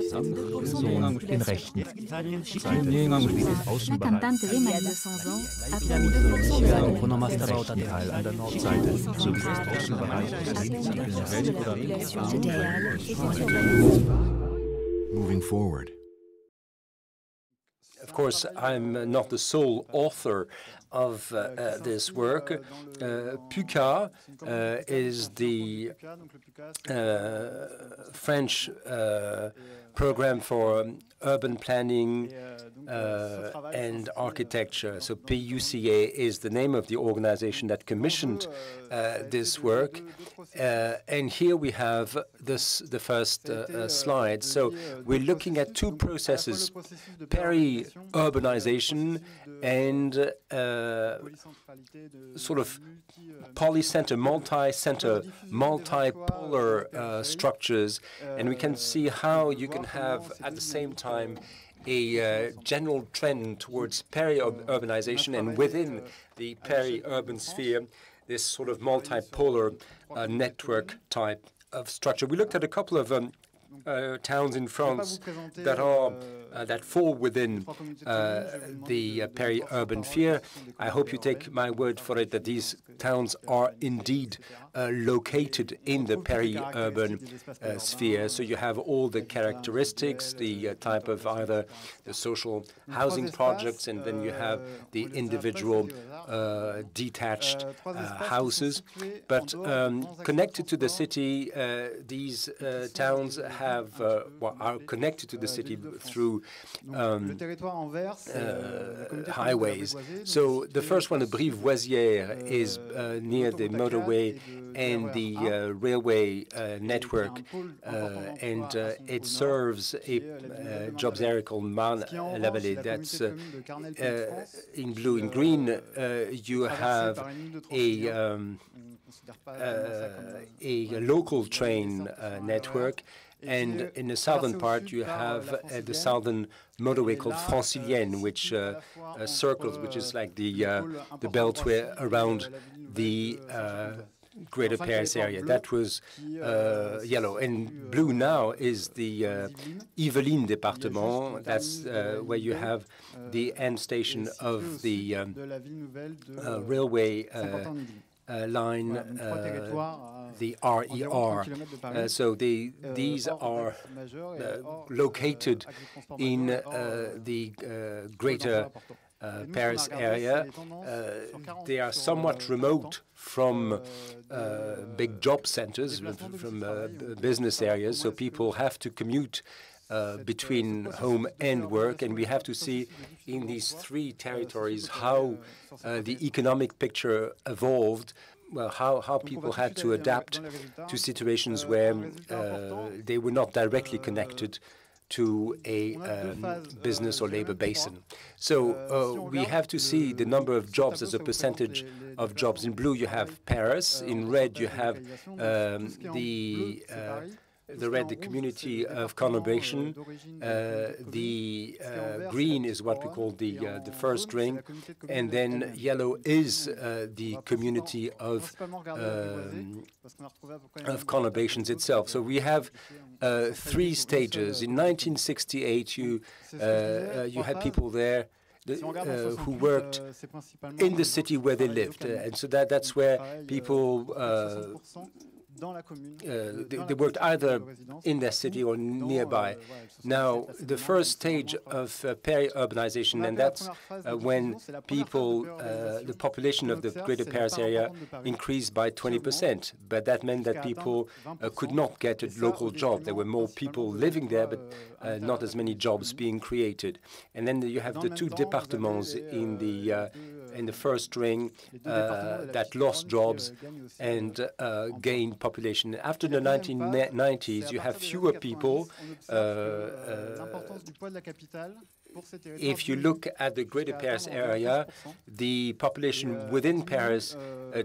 Person in rechten La cantante de María 200 ans a perdu 2% de la Teil an der Nordseite sowie des Moving forward. Of course, I'm not the sole author of this work. PUCA is the French program for urban planning and architecture. So PUCA is the name of the organization that commissioned this work. And here we have the first slide. So we're looking at two processes, Peri-urbanisation and sort of polycenter, multi-center, multipolar structures. And we can see how you can have at the same time a general trend towards peri-urbanization, and within the peri-urban sphere, this sort of multipolar network type of structure. We looked at a couple of towns in France that are that fall within the peri-urban sphere. I hope you take my word for it that these towns are indeed located in the peri-urban sphere. So you have all the characteristics, the type of either the social housing projects, and then you have the individual detached houses. But connected to the city, these towns have are connected to the city through highways. So the first one, the Brive-Voisière, is near the motorway and the railway network, and it serves a jobs area called Marne-la-Vallée. That's in blue. In green, you have a local train network. And in the southern part, you have the southern motorway called Francilienne, which circles, which is like the beltway around the Greater Paris area. That was yellow. And blue now is the Yvelines département. That's where you have the end station of the railway line, the RER. So these are located in the greater Paris area. They are somewhat remote from big job centers, from business areas, so people have to commute between home and work, and we have to see in these three territories how the economic picture evolved, well, how people had to adapt to situations where they were not directly connected to a business or labor basin. So we have to see the number of jobs as a percentage of jobs. In blue, you have Paris. In red, you have the community of conurbation. The green is what we call the first ring, and then yellow is the community of conurbations itself. So we have three stages. In 1968, you had people there who worked in the city where they lived, and so that's where people they worked either in their city or nearby. Now, the first stage of peri-urbanization, and that's when people, the population of the Greater Paris area increased by 20%. But that meant that people could not get a local job. There were more people living there, but not as many jobs being created. And then you have the two départements in the first ring that lost jobs and gained population. After the 1990s, you have fewer people. if you look at the Greater Paris area, the population within Paris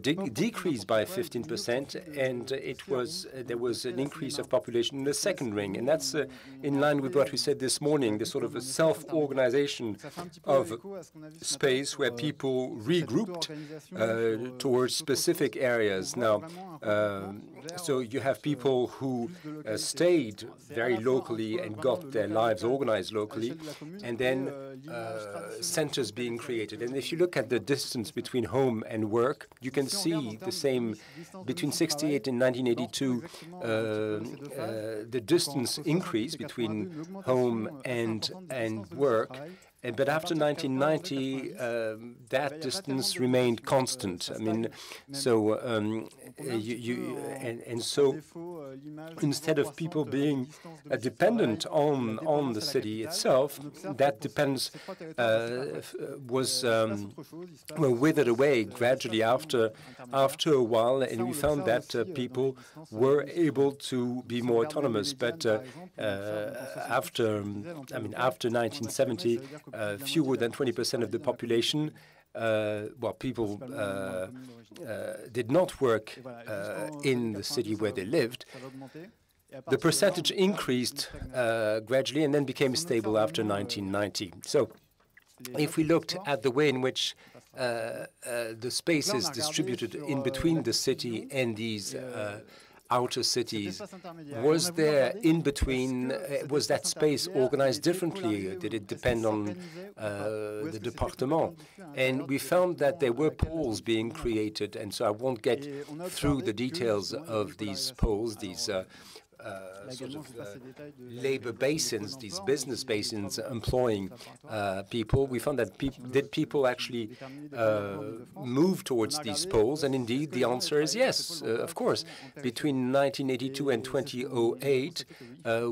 decreased by 15%, and there was an increase of population in the second ring, and that's in line with what we said this morning, the sort of a self-organization of space where people regrouped towards specific areas. Now, so you have people who stayed very locally and got their lives organized locally, and then centers being created. And if you look at the distance between home and work, you can see the same between 68 and 1982. The distance increased between home and work. But after 1990, that distance remained constant. I mean, so so instead of people being dependent on the city itself, that depends was withered away gradually after a while, and we found that people were able to be more autonomous. But after 1970. Fewer than 20% of the population, people did not work in the city where they lived. The percentage increased gradually and then became stable after 1990. So if we looked at the way in which the space is distributed in between the city and these outer cities, was there in between, was that space organized differently? Did it depend on the département? And we found that there were poles being created, and so I won't get through the details of these poles, these sort of labor basins, these business basins employing people. We found that people actually move towards these poles, and indeed the answer is yes, of course. Between 1982 and 2008,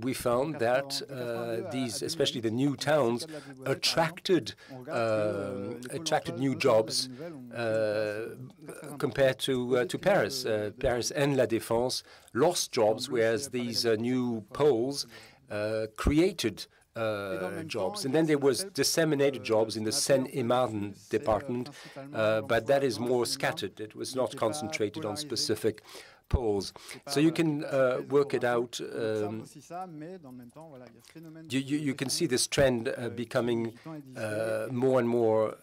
we found that these, especially the new towns, attracted new jobs compared to Paris. Paris and La Défense lost jobs, whereas these new poles created jobs. And then there was disseminated jobs in the Seine-et-Marne department, but that is more scattered. It was not concentrated on specific poles. So you can work it out. You can see this trend becoming more and more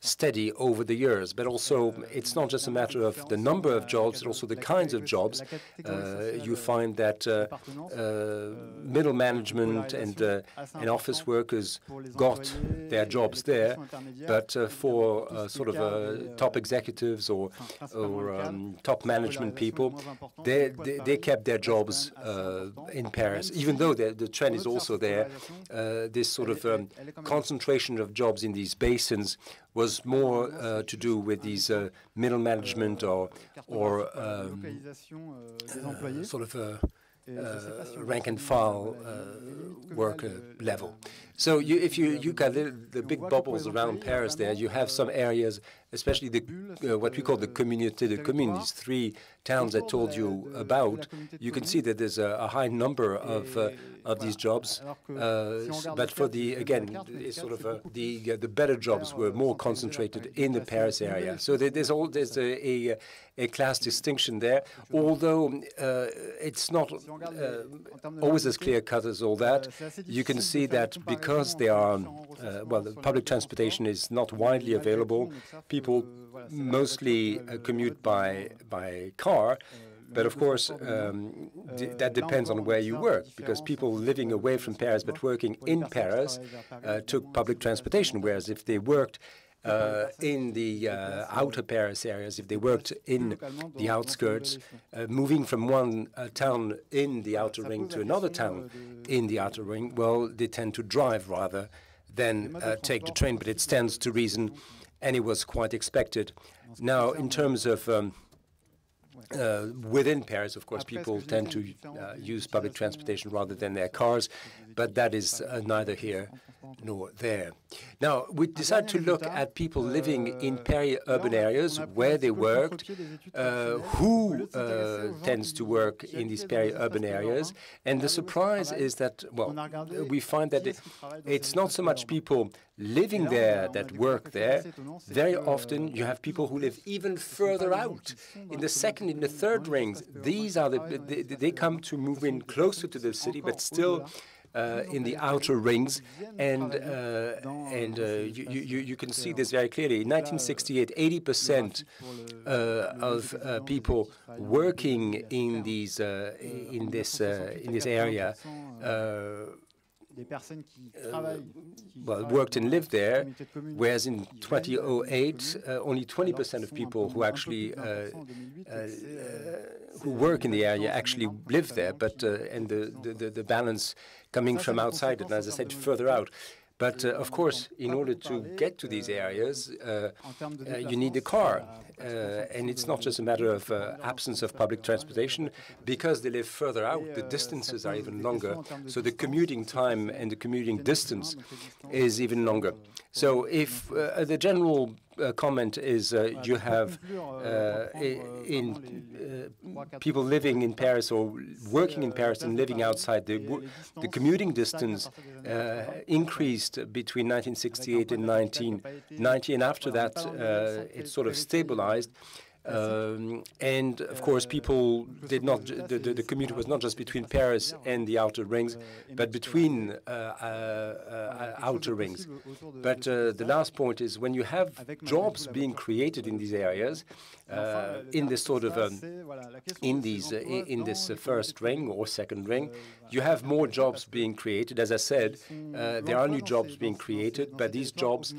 steady over the years. But also, it's not just a matter of the number of jobs, but also the kinds of jobs. You find that middle management and office workers got their jobs there, but for sort of top executives or top management people, they kept their jobs in Paris, even though the trend is also there. This sort of concentration of jobs in these basins was more to do with these middle management or sort of rank and file worker level. So if you look at the big bubbles around Paris there, you have some areas, especially what we call the Communauté de Communes, these three towns I told you about. You can see that there's a high number of these jobs, but for it's sort of the better jobs were more concentrated in the Paris area. So there's a class distinction there, although it's not always as clear-cut as all that. You can see that because they are, the public transportation is not widely available, people mostly commute by car. But of course, that depends on where you work, because people living away from Paris but working in Paris took public transportation, whereas if they worked in the outer Paris areas, if they worked in the outskirts, moving from one town in the outer ring to another town in the outer ring, well, they tend to drive rather than take the train, but it stands to reason, and it was quite expected. Now, in terms of within Paris, of course, people tend to use public transportation rather than their cars, but that is neither here nor there. Now, we decided to look at people living in peri-urban areas, where they worked, who tends to work in these peri-urban areas. And the surprise is that, well, we find that it's not so much people living there that work there. Very often you have people who live even further out. In the second, in the third rings, these are they come to move in closer to the city, but still in the outer rings, and you can see this very clearly. In 1968, 80% of people working in these in this area well, worked and lived there, whereas in 2008, only 20% of people who actually who work in the area actually live there, but and the balance coming from outside, and as I said, further out. But of course, in order to get to these areas, you need a car. And it's not just a matter of absence of public transportation. Because they live further out, the distances are even longer. So the commuting time and the commuting distance is even longer. So if the general comment is you have people living in Paris or working in Paris and living outside, the commuting distance increased between 1968 and 1990, and after that it sort of stabilized. And of course, people did not. The commute was not just between Paris and the outer rings, but between outer rings. But the last point is when you have jobs being created in these areas, in this sort of in this first ring or second ring, you have more jobs being created. As I said, there are new jobs being created, but these jobs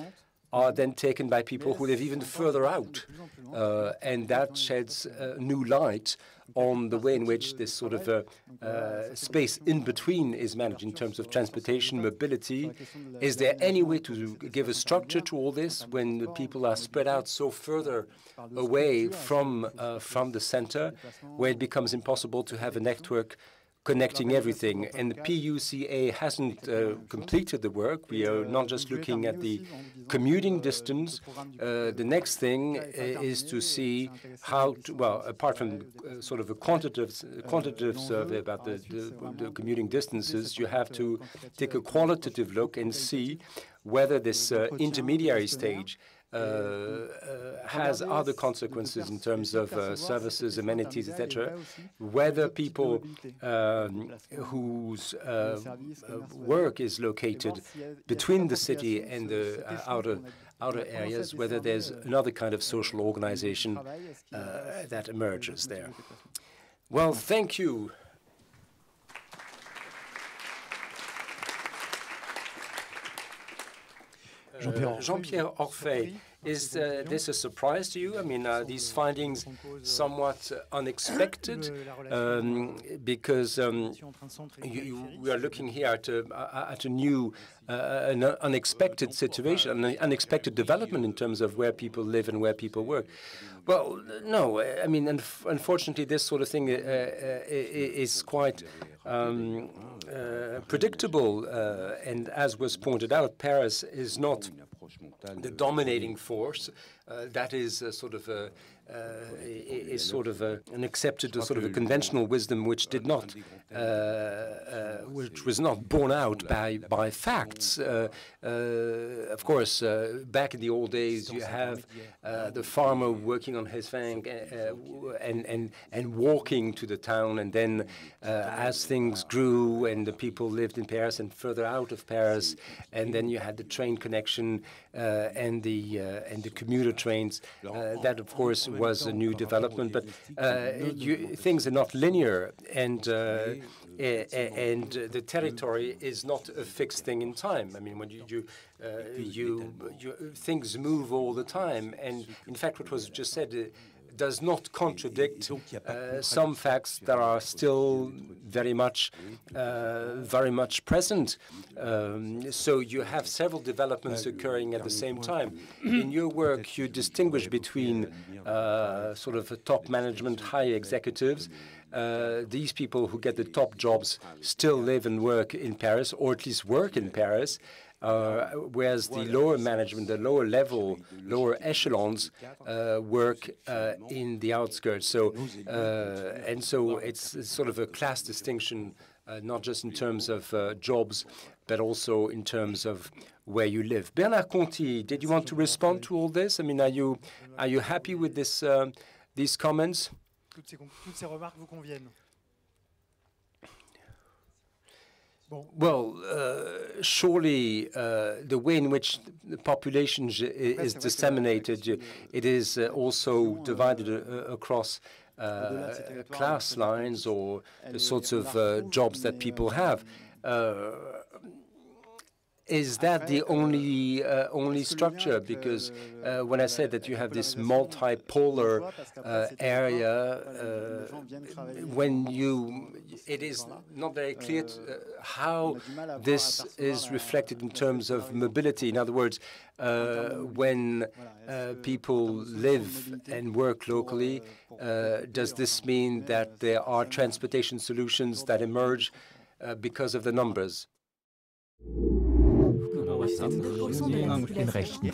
are then taken by people who live even further out. And that sheds new light on the way in which this sort of space in between is managed in terms of transportation, mobility. Is there any way to give a structure to all this when the people are spread out so further away from the center, where it becomes impossible to have a network connecting everything? And the PUCA hasn't completed the work. We are not just looking at the commuting distance. The next thing is to see how to, well, apart from sort of a quantitative survey about the commuting distances, you have to take a qualitative look and see whether this intermediary stage has other consequences in terms of services, amenities, etc. Whether people whose work is located between the city and the outer areas, whether there's another kind of social organization that emerges there. Well, thank you. Jean-Pierre Orphée, is this a surprise to you? I mean, are these findings somewhat unexpected? Because we are looking here at a new, an unexpected situation, an unexpected development in terms of where people live and where people work. Well, no. I mean, unfortunately, this sort of thing is quite predictable. And as was pointed out, Paris is not the dominating force. That is sort of an accepted sort of a conventional wisdom, which did not, which was not borne out by facts. Of course, back in the old days, you have the farmer working on his farm and walking to the town, and then as things grew and the people lived in Paris and further out of Paris, and then you had the train connection and the commuter trains. That, of course, was a new development, but things are not linear, and the territory is not a fixed thing in time. I mean, when things move all the time, and in fact, what was just said does not contradict some facts that are still very much present. So you have several developments occurring at the same time. In your work, you distinguish between sort of top management, high executives, these people who get the top jobs still live and work in Paris, or at least work in Paris, whereas the lower management, the lower level, lower echelons work in the outskirts. So, and so it's sort of a class distinction, not just in terms of jobs, but also in terms of where you live. Bernard Conti, did you want to respond to all this? I mean, are you happy with this these comments? Toutes ces remarques vous conviennent. Well, surely the way in which the population is disseminated, it is also divided across class lines or the sorts of jobs that people have. Is that the only structure? Because when I said that you have this multipolar area, it is not very clear how this is reflected in terms of mobility. In other words, when people live and work locally, does this mean that there are transportation solutions that emerge because of the numbers? In Rechten.